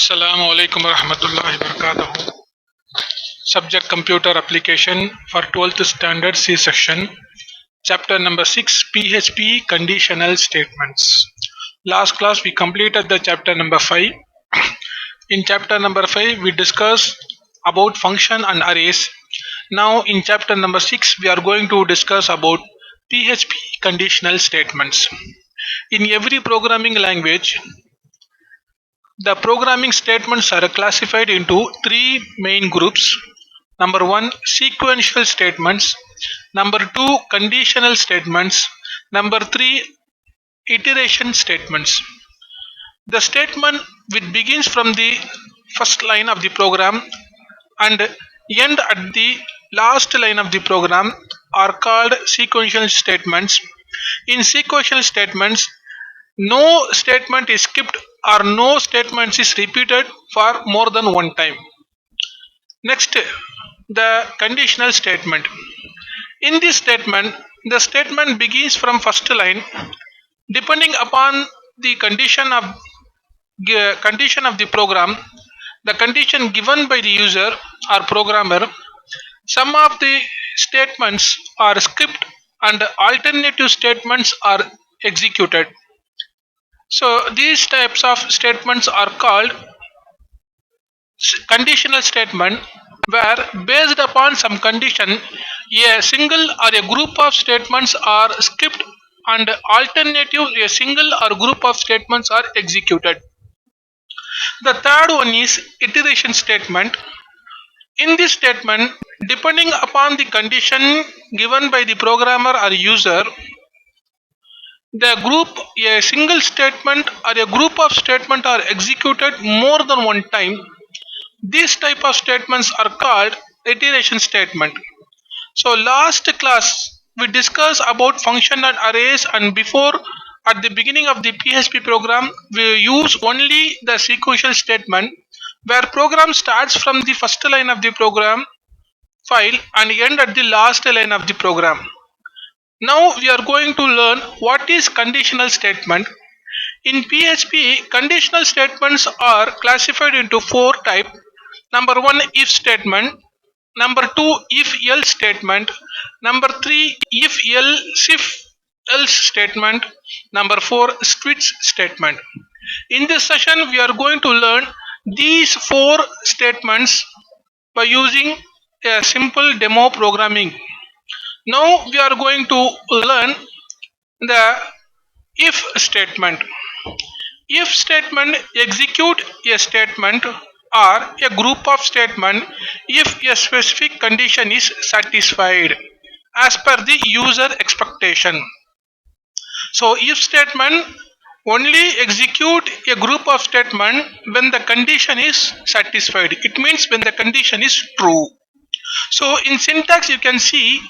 Assalamu alaikum warahmatullahi wabarakatuh. Subject Computer Application for 12th Standard C section. Chapter number 6 PHP Conditional Statements. Last class we completed the chapter number 5. In chapter number 5 we discussed about function and arrays. Now in chapter number 6 we are going to discuss about PHP conditional statements. In every programming language, the programming statements are classified into three main groups. Number one, sequential statements. Number two, conditional statements. Number three, iteration statements. The statement which begins from the first line of the program and end at the last line of the program are called sequential statements. In sequential statements, no statement is skipped or no statement is repeated for more than one time. Next, the conditional statement. In this statement, the statement begins from first line. Depending upon the condition of the program, the condition given by the user or programmer, some of the statements are skipped and alternative statements are executed. So these types of statements are called conditional statement, where based upon some condition a single or a group of statements are skipped and alternative a single or group of statements are executed. The third one is iteration statement. In this statement, depending upon the condition given by the programmer or user, the group a single statement or a group of statement are executed more than one time. These type of statements are called iteration statement. So last class we discussed about function and arrays, and before at the beginning of the PHP program we use only the sequential statement, where program starts from the first line of the program file and end at the last line of the program. Now we are going to learn what is conditional statement. In PHP, conditional statements are classified into four types. Number one, if statement. Number two, if else statement. Number three, if else statement. Number four, switch statement. In this session, we are going to learn these four statements by using a simple demo programming. Now we are going to learn the if statement. If statement execute a statement or a group of statement if a specific condition is satisfied as per the user expectation. So if statement only execute a group of statement when the condition is satisfied. It means when the condition is true. So in syntax you can see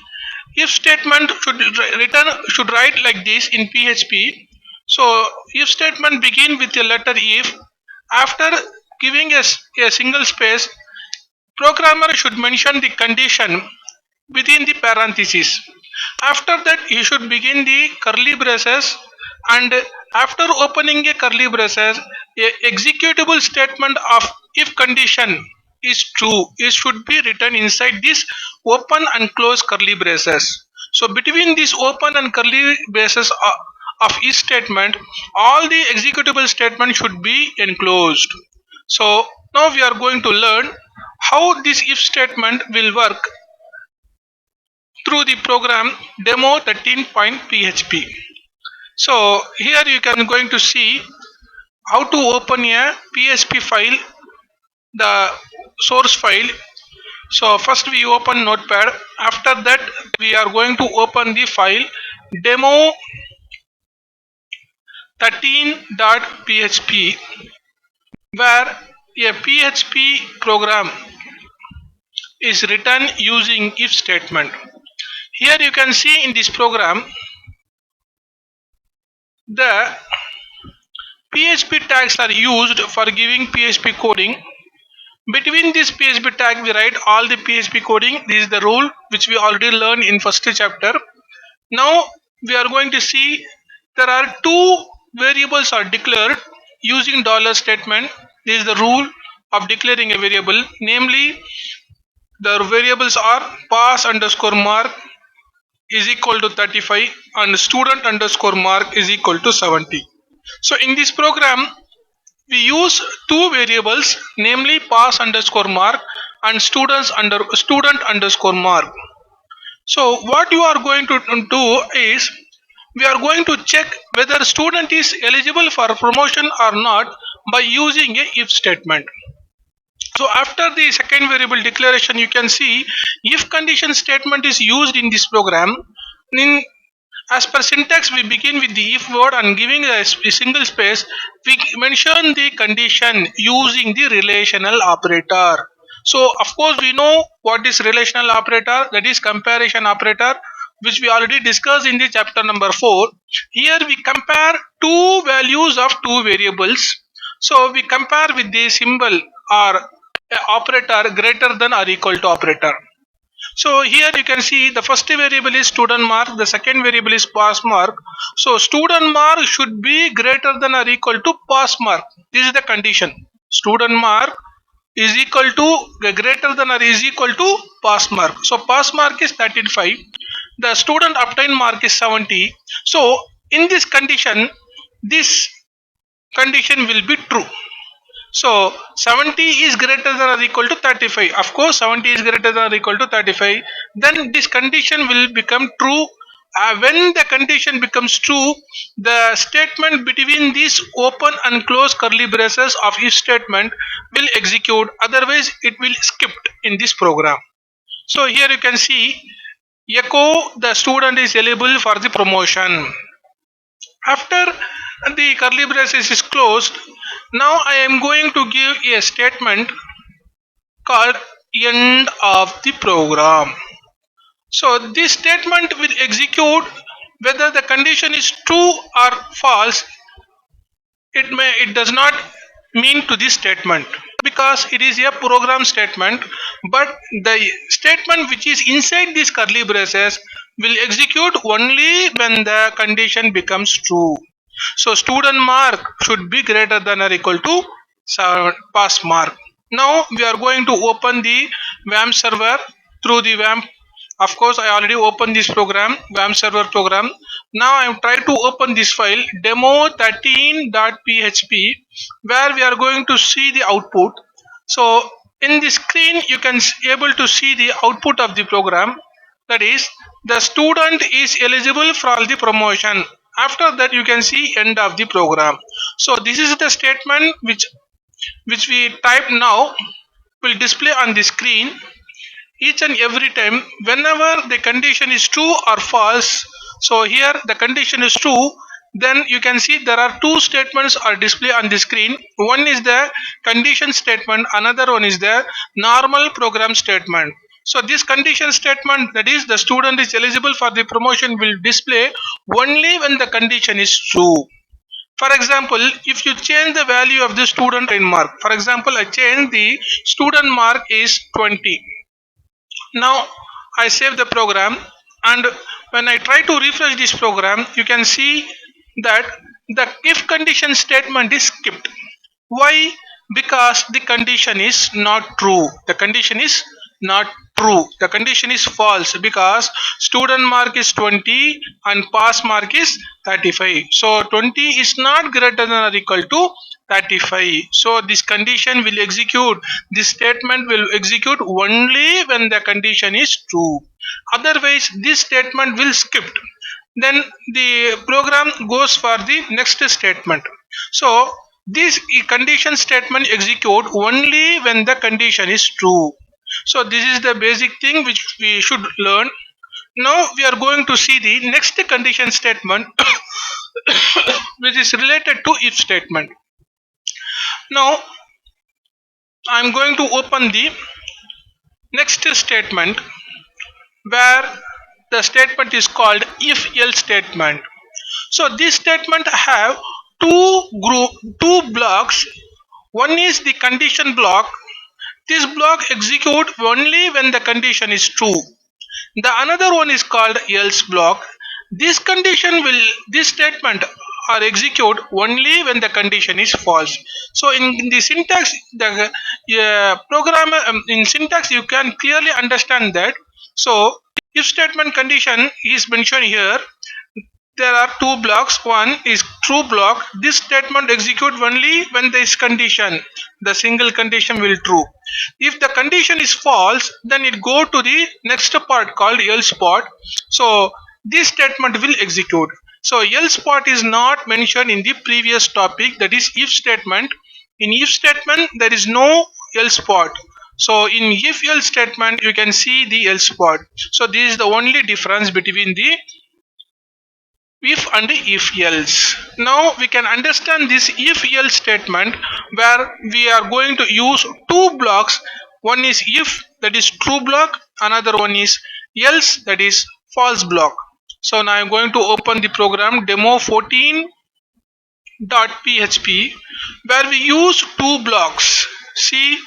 if statement should write like this in PHP. So if statement begin with the letter if. After giving a single space, programmer should mention the condition within the parentheses. After that he should begin the curly braces, and after opening a curly braces, a executable statement of if condition is true, it should be written inside this open and close curly braces. So between these open and curly braces of each statement, all the executable statements should be enclosed. So now we are going to learn how this if statement will work through the program demo 13.php. So here you can going to see how to open a PHP file, the source file. So first we open notepad. After that we are going to open the file demo 13.php, where a PHP program is written using if statement. Here you can see in this program the PHP tags are used for giving PHP coding. Between this PHP tag we write all the PHP coding. This is the rule which we already learned in first chapter. Now we are going to see there are two variables are declared using dollar statement. This is the rule of declaring a variable, namely the variables are pass underscore mark is equal to 35 and student underscore mark is equal to 70. So in this program we use two variables, namely pass underscore mark and student underscore mark. So what you are going to do is we are going to check whether student is eligible for promotion or not by using a if statement. So after the second variable declaration, you can see if condition statement is used in this program. In as per syntax, we begin with the if word and giving a single space, we mention the condition using the relational operator. So of course we know what is relational operator, that is comparison operator, which we already discussed in the chapter number 4. Here we compare two values of two variables. So we compare with the symbol or operator greater than or equal to operator. So here you can see the first variable is student mark, the second variable is pass mark. So student mark should be greater than or equal to pass mark. This is the condition. Student mark is equal to greater than or is equal to pass mark. So pass mark is 35. The student obtained mark is 70. So in this condition will be true. So 70 is greater than or equal to 35. Of course, 70 is greater than or equal to 35. Then this condition will become true. When the condition becomes true, the statement between these open and close curly braces of if statement will execute. Otherwise, it will skip in this program. So here you can see echo the student is eligible for the promotion. After the curly braces is closed, now I am going to give a statement called end of the program. So this statement will execute whether the condition is true or false. It does not mean to this statement because it is a program statement, but the statement which is inside these curly braces will execute only when the condition becomes true. So student mark should be greater than or equal to pass mark. Now we are going to open the WAMP server through the WAMP. Of course, I already opened this program, WAMP server program. Now I am trying to open this file demo13.php, where we are going to see the output. So in the screen you can able to see the output of the program, that is the student is eligible for the promotion. After that you can see end of the program. So this is the statement which we type now will display on the screen each and every time whenever the condition is true or false. So here the condition is true, then you can see there are two statements are displayed on the screen. One is the condition statement, another one is the normal program statement. So this condition statement, that is the student is eligible for the promotion, will display only when the condition is true. For example, if you change the value of the student in mark, for example I change the student mark is 20. Now I save the program, and when I try to refresh this program, you can see that the if condition statement is skipped. Why? Because the condition is not true. The condition is not true. The condition is false because student mark is 20 and pass mark is 35. So 20 is not greater than or equal to 35. So this condition will execute. This statement will execute only when the condition is true. Otherwise, this statement will skip. Then the program goes for the next statement. So this condition statement execute only when the condition is true. So this is the basic thing which we should learn. Now we are going to see the next condition statement which is related to if statement. Now I am going to open the next statement where the statement is called if else statement. So this statement have two blocks. One is the condition block. This block execute only when the condition is true. The another one is called else block. This statement or execute only when the condition is false. So in the syntax, the programmer in syntax you can clearly understand that. So if statement condition is mentioned here, there are two blocks. One is true block. This statement execute only when there is condition. The single condition will true. If the condition is false, then it go to the next part called else part. So this statement will execute. So else part is not mentioned in the previous topic, that is if statement. In if statement there is no else part. So in if else statement you can see the else part. So this is the only difference between the if and if else. Now we can understand this if else statement where we are going to use two blocks. One is if, that is true block, another one is else, that is false block. So now I'm going to open the program demo 14.php where we use two blocks. See,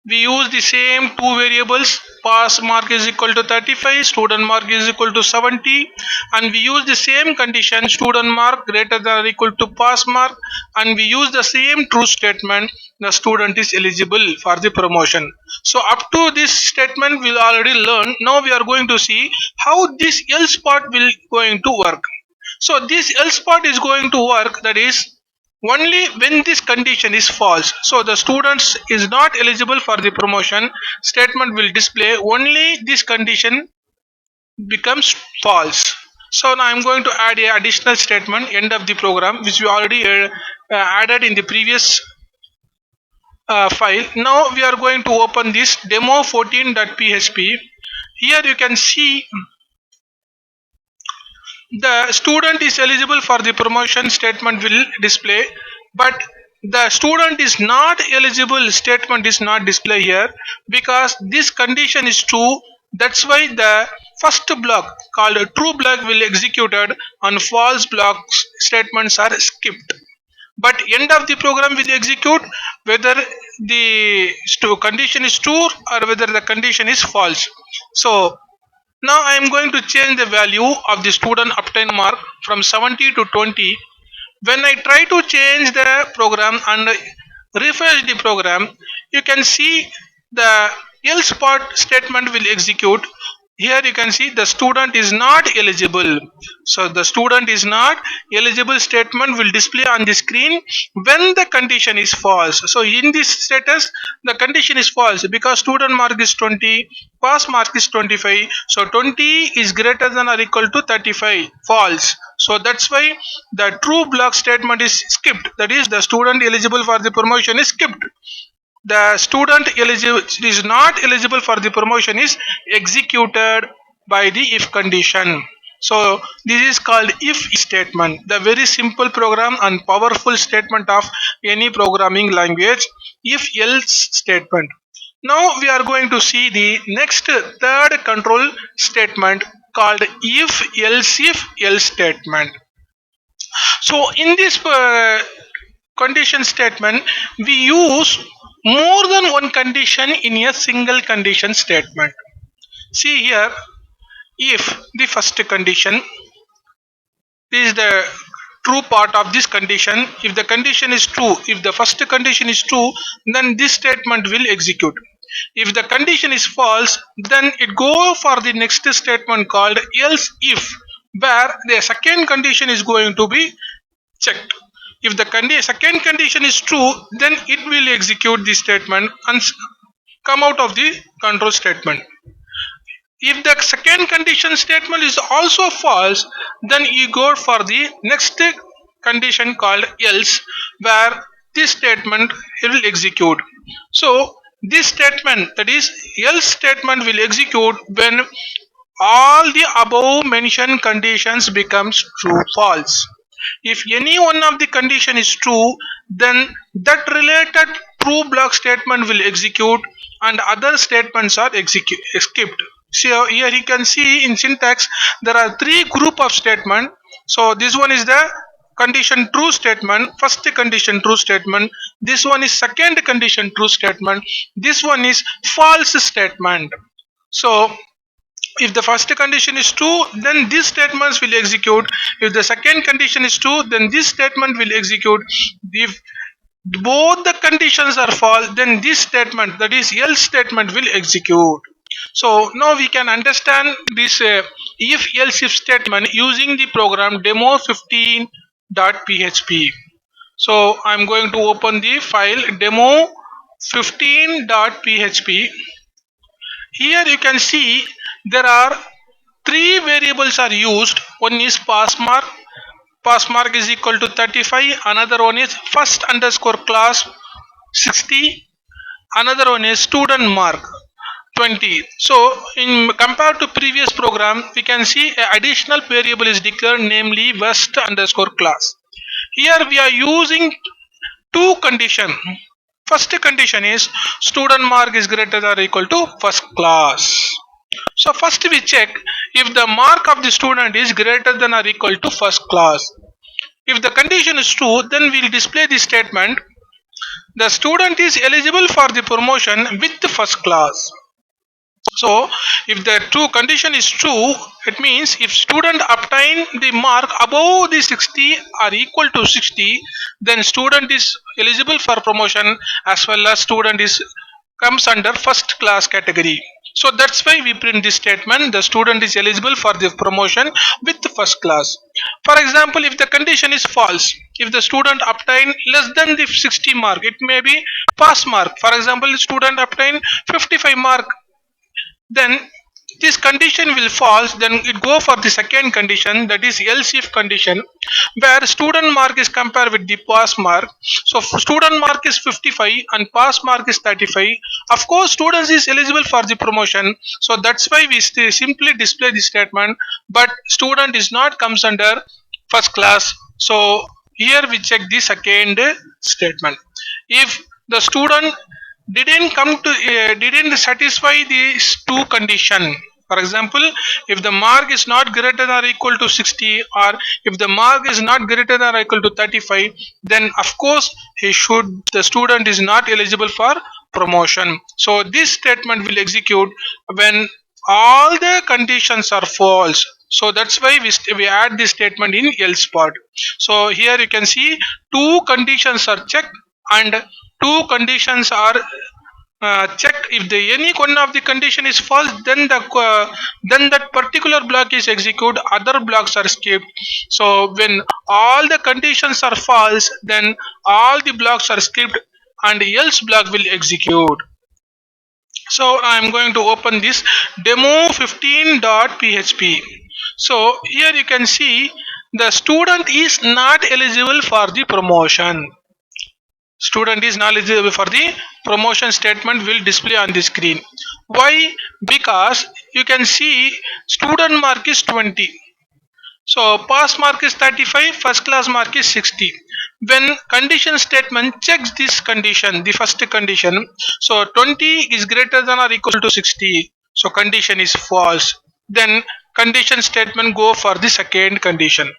we use the same two variables, pass mark is equal to 35, student mark is equal to 70, and we use the same condition, student mark greater than or equal to pass mark, and we use the same true statement, the student is eligible for the promotion. So up to this statement we'll already learn. Now we are going to see how this else part will going to work. So this else part is going to work, that is only when this condition is false. So the students is not eligible for the promotion, statement will display only this condition becomes false. So now I'm going to add a additional statement end of the program which we already added in the previous file. Now we are going to open this demo 14.php. Here you can see the student is eligible for the promotion statement will display, but the student is not eligible statement is not display here because this condition is true. That's why the first block called true block will executed and false blocks statements are skipped. But end of the program will execute whether the condition is true or whether the condition is false. So now I am going to change the value of the student obtain mark from 70 to 20. When I try to change the program and refresh the program, you can see the else part statement will execute. Here you can see the student is not eligible. So the student is not eligible statement will display on the screen when the condition is false. So in this status the condition is false because student mark is 20, pass mark is 25. So 20 is greater than or equal to 35, false. So that's why the true block statement is skipped. That is the student eligible for the promotion is skipped. The student eligible is not eligible for the promotion is executed by the if condition. So this is called if statement, the very simple program and powerful statement of any programming language, if else statement. Now we are going to see the next third control statement called if else statement. So in this condition statement we use more than one condition in a single condition statement. See here, if the first condition is the true part of this condition, if the condition is true, if the first condition is true, then this statement will execute. If the condition is false, then it go for the next statement called else if, where the second condition is going to be checked. If the second condition is true, then it will execute the statement and come out of the control statement. If the second condition statement is also false, then you go for the next condition called else, where this statement will execute. So this statement, that is else statement, will execute when all the above mentioned conditions becomes true false. If any one of the condition is true, then that related true block statement will execute and other statements are skipped. So here you can see in syntax there are three group of statement. So this one is the condition true statement, first condition true statement, this one is second condition true statement, this one is false statement. So If the first condition is true, then these statements will execute. If the second condition is true, then this statement will execute. If both the conditions are false, then this statement, that is else statement, will execute. So now we can understand this if else if statement using the program demo 15.php. So I'm going to open the file demo 15.php. Here you can see there are three variables are used. One is pass mark. Pass mark is equal to 35. Another one is first underscore class 60. Another one is student mark 20. So in compared to previous program, we can see an additional variable is declared, namely first underscore class. Here we are using two condition. First condition is student mark is greater than or equal to first class. So first we check if the mark of the student is greater than or equal to first class. If the condition is true, then we will display the statement the student is eligible for the promotion with the first class. So if the true condition is true, it means if student obtain the mark above the 60 or equal to 60, then student is eligible for promotion, as well as student is comes under first class category. So that's why we print this statement, the student is eligible for the promotion with the first class. For example, if the condition is false, if the student obtain less than the 60 mark, it may be pass mark. For example, student obtain 55 mark, then this condition will false, then it go for the second condition, that is else if condition, where student mark is compared with the pass mark. So student mark is 55 and pass mark is 35. Of course students is eligible for the promotion, so that's why we simply display the statement, but student is not comes under first class. So here we check the second statement. If the student didn't satisfy these two condition, for example, if the mark is not greater than or equal to 60, or if the mark is not greater than or equal to 35, then of course the student is not eligible for promotion. So this statement will execute when all the conditions are false. So that's why we add this statement in else part. So here you can see two conditions are checked and two conditions are checked. If the any one of the condition is false, then that particular block is executed, other blocks are skipped. So when all the conditions are false, then all the blocks are skipped and else block will execute. So I'm going to open this demo 15.php. So here you can see the student is not eligible for the promotion. Student is not eligible for the promotion statement will display on the screen. Why? Because you can see student mark is 20. So pass mark is 35, first class mark is 60. When condition statement checks this condition, the first condition, so 20 is greater than or equal to 60. So condition is false. Then condition statement go for the second condition.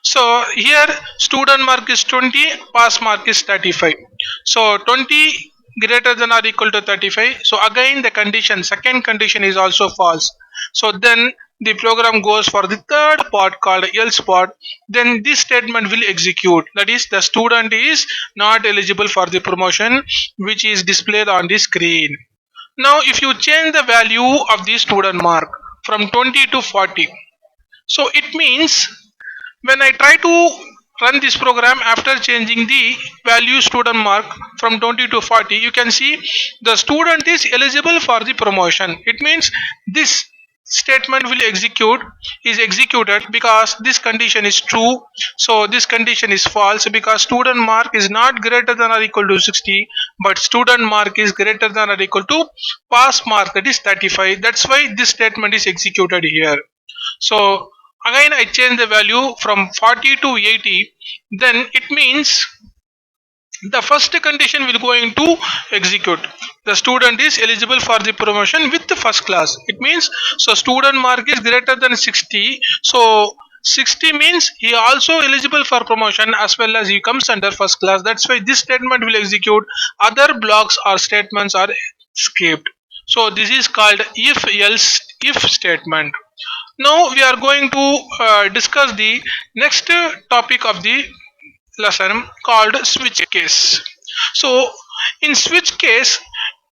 So here student mark is 20, pass mark is 35. So 20 greater than or equal to 35. So again the condition, second condition is also false. So then the program goes for the third part called else part. Then this statement will execute. That is, the student is not eligible for the promotion, which is displayed on the screen. Now if you change the value of the student mark from 20 to 40, so it means when I try to run this program after changing the value student mark from 20 to 40, you can see the student is eligible for the promotion. It means this statement will is executed because this condition is true. So this condition is false because student mark is not greater than or equal to 60, but student mark is greater than or equal to pass mark, that is 35. That's why this statement is executed here. So again I change the value from 40 to 80, then it means the first condition will going to execute. The student is eligible for the promotion with the first class. It means so student mark is greater than 60. So 60 means he also eligible for promotion as well as he comes under first class. That's why this statement will execute. Other blocks or statements are skipped. So this is called if else if statement. Now we are going to discuss the next topic of the lesson called switch case. So in switch case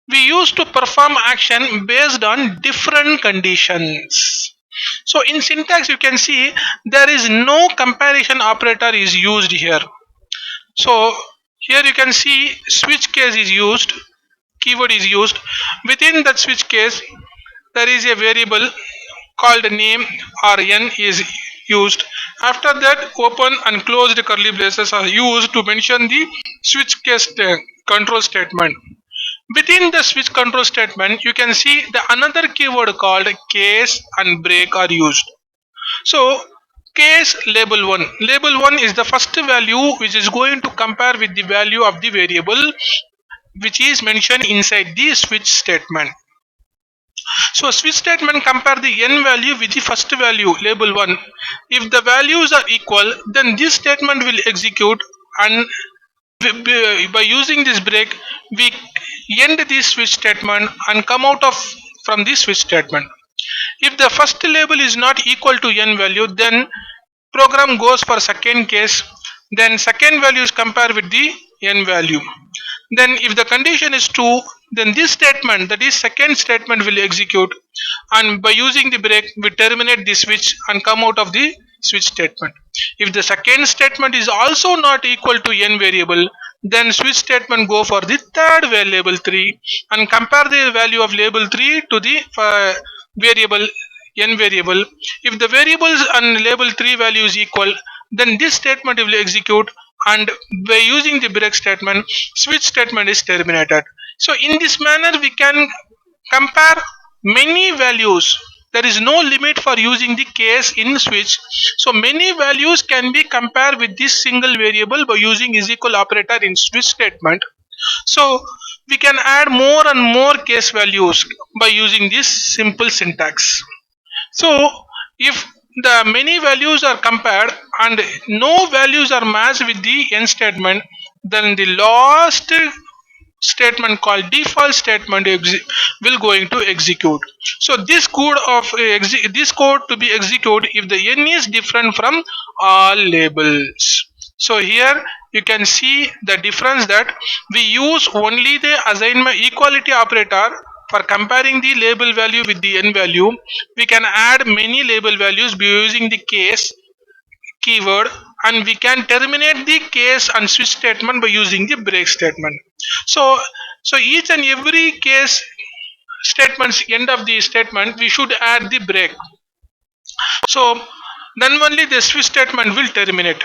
we used to perform action based on different conditions. So in syntax you can see there is no comparison operator is used here. So here you can see switch case is used, keyword is used. Within that switch case there is a variable called name or n is used. After that open and closed curly braces are used to mention the switch case control statement. Within the switch control statement, you can see the another keyword called case and break are used. So case label 1. Label 1 is the first value which is going to compare with the value of the variable which is mentioned inside the switch statement. So switch statement compare the n value with the first value label 1. If the values are equal, then this statement will execute, and by using this break we end this switch statement and come out of from this switch statement. If the first label is not equal to n value, then program goes for second case, then second value is compared with the n value. Then if the condition is true, then this statement, that is second statement, will execute, and by using the break we terminate the switch and come out of the switch statement. If the second statement is also not equal to n variable, then switch statement go for the third label 3 and compare the value of label 3 to the variable n variable. If the variables and label 3 value is equal, then this statement will execute, and by using the break statement switch statement is terminated. So in this manner we can compare many values. There is no limit for using the case in switch. So many values can be compared with this single variable by using is equal operator in switch statement. So we can add more and more case values by using this simple syntax. So if the many values are compared and no values are matched with the n statement, then the last statement called default statement will going to execute. So this code of this code to be executed if the n is different from all labels. So here you can see the difference that we use only the assignment equality operator for comparing the label value with the n value. We can add many label values by using the case keyword, and we can terminate the case and switch statement by using the break statement. So each and every case statements end of the statement we should add the break. So then only the switch statement will terminate.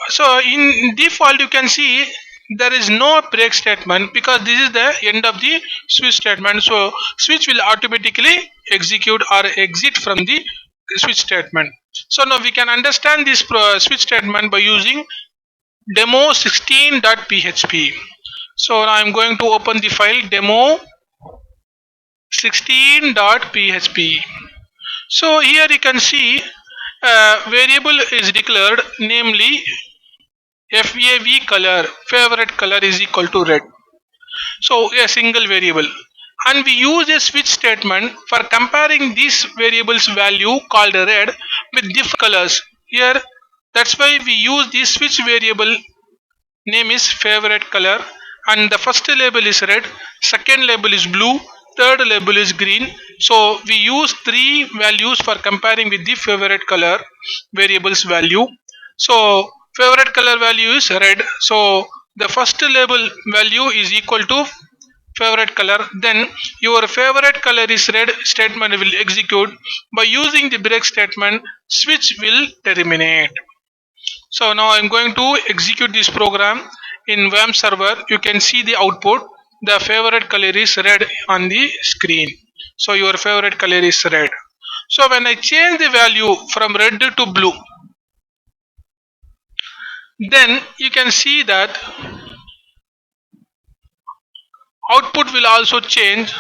So in default you can see there is no break statement because this is the end of the switch statement. So switch will automatically execute or exit from the switch statement. So now we can understand this switch statement by using demo16.php. So now I'm going to open the file demo16.php. So here you can see variable is declared, namely FAV color, favorite color is equal to red. So a single variable, and we use a switch statement for comparing these variables value called red with different colors. Here that's why we use this switch variable name is favorite color, and the first label is red, second label is blue, third label is green. So we use three values for comparing with the favorite color variables value. So favorite color value is red, so the first label value is equal to favorite color, then your favorite color is red statement will execute. By using the break statement switch will terminate. So now I'm going to execute this program in WAM server. You can see the output. The favorite color is red on the screen. So your favorite color is red. So when I change the value from red to blue, then you can see that output will also change.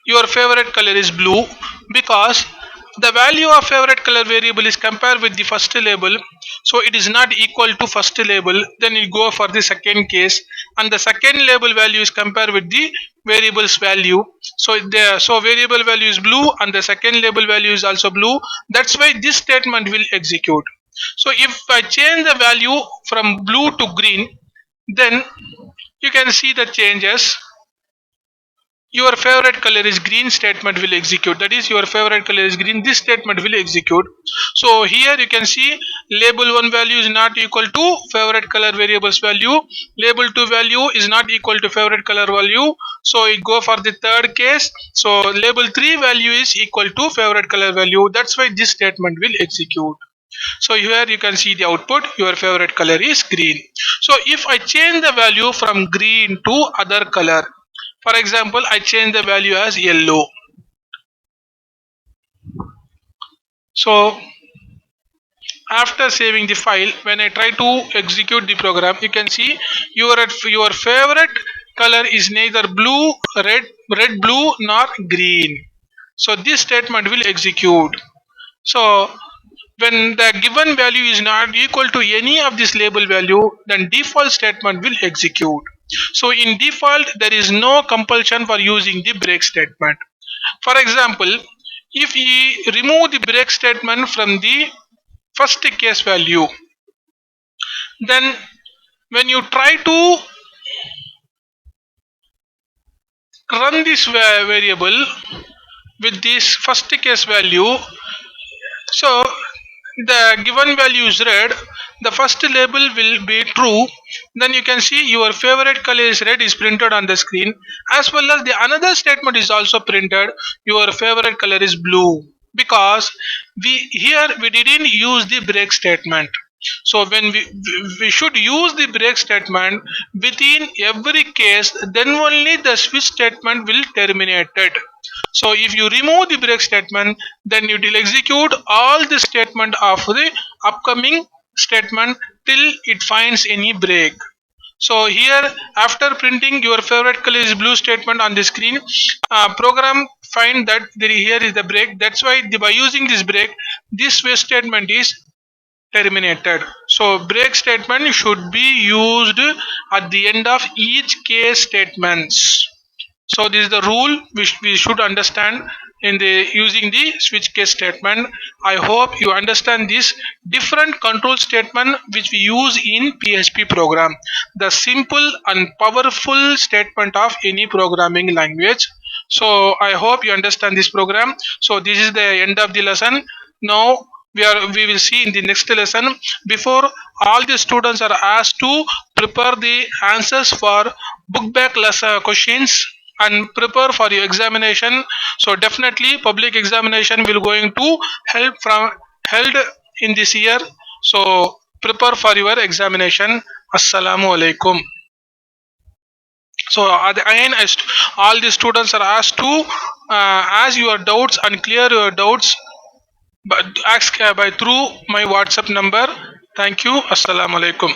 Your favorite color is blue because the value of favorite color variable is compared with the first label, so it is not equal to first label. Then you go for the second case, and the second label value is compared with the variable's value. So variable value is blue and the second label value is also blue. That's why this statement will execute. So if I change the value from blue to green, then you can see the changes. Your favorite color is green statement will execute. That is, your favorite color is green, this statement will execute. So here you can see label 1 value is not equal to favorite color variables value, label 2 value is not equal to favorite color value. So it go for the third case. So label 3 value is equal to favorite color value. That's why this statement will execute. So here you can see the output, your favorite color is green. So if I change the value from green to other color, for example, I change the value as yellow. So after saving the file, when I try to execute the program, you can see your favorite color is neither blue, red, blue, nor green. So this statement will execute. So when the given value is not equal to any of this label value, then default statement will execute. So in default, there is no compulsion for using the break statement. For example, if we remove the break statement from the first case value, then when you try to run this variable with this first case value, so the given value is red, the first label will be true, then you can see your favorite color is red is printed on the screen, as well as the another statement is also printed, your favorite color is blue, because we didn't use the break statement. So when we should use the break statement within every case, then only the switch statement will terminate it. So if you remove the break statement, then it will execute all the statement of the upcoming statement till it finds any break. So here, after printing your favorite color is blue statement on the screen, program find that here is the break. That's why by using this break, this switch statement is terminated. So break statement should be used at the end of each case statements. So this is the rule which we should understand in the using the switch case statement. I hope you understand this different control statement which we use in PHP program. The simple and powerful statement of any programming language. So I hope you understand this program. So this is the end of the lesson. Now we will see in the next lesson. Before, all the students are asked to prepare the answers for book back lesson questions and prepare for your examination. So definitely public examination will going to held in this year. So prepare for your examination. Assalamu alaikum. So at the end, all the students are asked to ask your doubts and clear your doubts, but ask by through my WhatsApp number. Thank you. Assalamu alaikum.